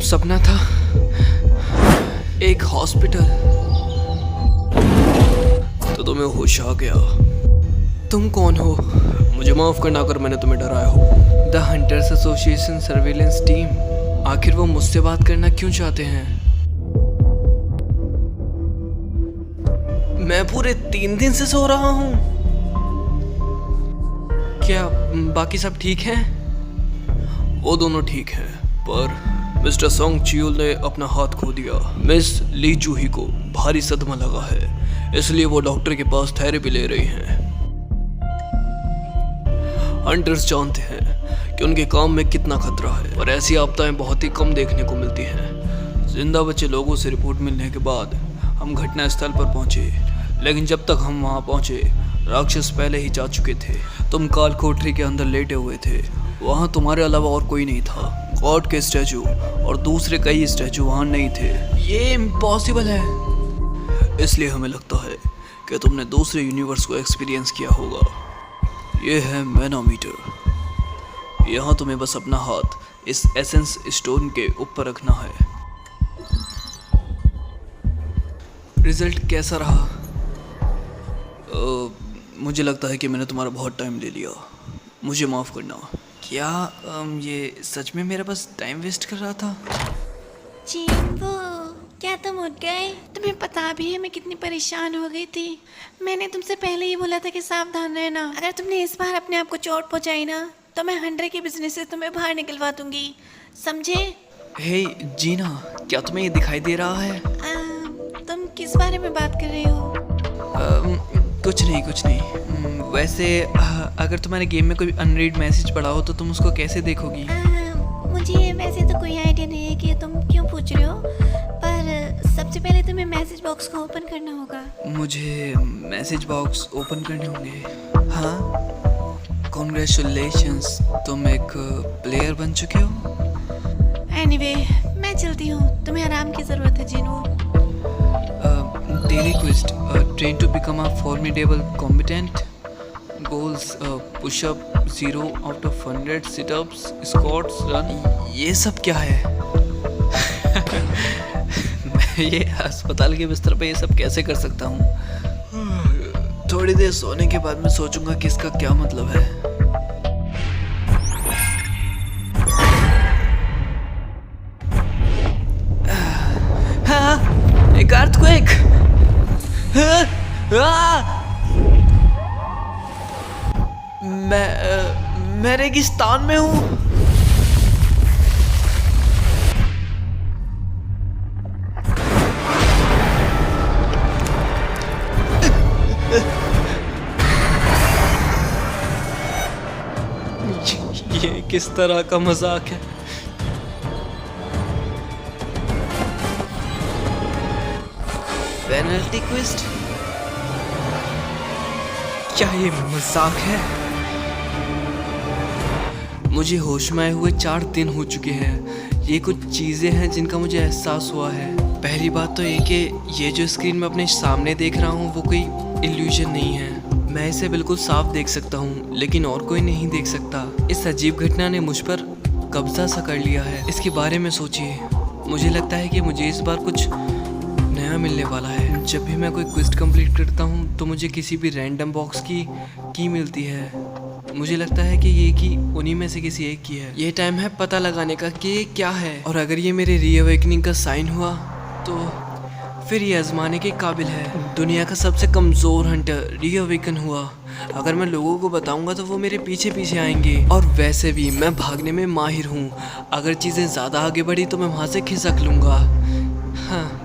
सपना था, एक हॉस्पिटल, तो तुम्हें होश आ गया। तुम कौन हो? मुझे माफ करना अगर मैंने तुम्हें डराया हो। The hunters association surveillance team, आखिर वो मुझसे बात करना क्यों चाहते हैं? मैं पूरे 3 दिन से सो रहा हूँ। क्या बाकी सब ठीक हैं? वो दोनों ठीक हैं, पर मिस्टर सोंग चियोल ने अपना हाथ खो दिया। मिस ली जूही को भारी सदमा लगा है, इसलिए वो डॉक्टर के पास थेरेपी ले रही हैं। हंटर्स जानते हैं कि उनके काम में कितना खतरा है, और ऐसी आपदाएं बहुत ही कम देखने को मिलती हैं। जिंदा बचे लोगों से रिपोर्ट मिलने के बाद हम घटनास्थल पर पहुंचे, लेकिन जब तक हम वहां पहुंचे राक्षस पहले ही जा चुके थे। तुम काल कोठरी के अंदर लेटे हुए थे, वहां तुम्हारे अलावा और कोई नहीं था। गॉड के स्टैचू और दूसरे कई स्टैचू वहां नहीं थे। ये इम्पॉसिबल है। इसलिए हमें लगता है कि तुमने दूसरे यूनिवर्स को एक्सपीरियंस किया होगा। ये है मैनोमीटर। यहाँ तुम्हें बस अपना हाथ इस एसेंस स्टोन के ऊपर रखना है। रिजल्ट कैसा रहा? मुझे लगता है कि मैंने तुम्हारा बहुत टाइम ले लिया, मुझे माफ़ करना। क्या ये सच में मेरा बस टाइम वेस्ट कर रहा था? चिंपू, क्या तुम उठ गए? तुम्हें पता भी है मैं कितनी परेशान हो गई थी। मैंने तुमसे पहले ही बोला था कि सावधान रहना। अगर तुमने इस बार अपने आप को चोट पहुंचाई ना, तो मैं हंड्रेड के बिजनेस से तुम्हें बाहर निकलवा दूंगी, समझे? हे जीना, क्या तुम्हें ये दिखाई दे रहा है? तुम किस बारे में बात कर रहे हो? कुछ नहीं। वैसे अगर तुम्हारे गेम में कोई अनरीड मैसेज पड़ा हो तो तुम उसको कैसे देखोगी? मुझे वैसे तो कोई आइडिया नहीं है कि तुम क्यों पूछ रहे हो, पर सबसे पहले तुम्हें मैसेज बॉक्स को ओपन करना होगा। मुझे मैसेज बॉक्स ओपन करने होंगे? हाँ, कॉन्ग्रेचुलेशंस, तुम एक प्लेयर बन चुके हो। एनीवे, मैं चलती हूँ, तुम्हें आराम की ज़रूरत है Jinwoo. Daily quest, train to become a formidable combatant, goals pushup 0 out of 100, situps, squats, run. ये सब क्या है? मैं ये अस्पताल के बिस्तर पे ये सब कैसे कर सकता हूँ? थोड़ी देर सोने के बाद मैं सोचूंगा कि इसका क्या मतलब है। हाँ, एक अर्थक्वेक। मैं रेगिस्तान में हूँ। ये किस तरह का मजाक है? पेनल्टी क्विस्ट? क्या ये मजाक है? मुझे होश में आए हुए 4 दिन हो चुके हैं। ये कुछ चीज़ें हैं जिनका मुझे एहसास हुआ है। पहली बात तो ये कि ये जो स्क्रीन में अपने सामने देख रहा हूँ वो कोई इल्यूजन नहीं है। मैं इसे बिल्कुल साफ देख सकता हूँ, लेकिन और कोई नहीं देख सकता। इस अजीब घटना ने मुझ पर कब्जा सा कर लिया है। इसके बारे में सोचिए। मुझे लगता है कि मुझे इस बार कुछ नया मिलने वाला है। जब भी मैं कोई क्विस्ट कंप्लीट करता हूँ तो मुझे किसी भी रैंडम बॉक्स की मिलती है। मुझे लगता है कि ये की उन्हीं में से किसी एक की है। ये टाइम है पता लगाने का कि ये क्या है, और अगर ये मेरे रीअवेकनिंग का साइन हुआ तो फिर ये आजमाने के काबिल है। दुनिया का सबसे कमज़ोर हंटर रीअवेकन हुआ। अगर मैं लोगों को बताऊंगा तो वो मेरे पीछे पीछे आएंगे, और वैसे भी मैं भागने में माहिर हूँ। अगर चीज़ें ज़्यादा आगे बढ़ी तो मैं वहाँ से खिसक लूँगा। हाँ,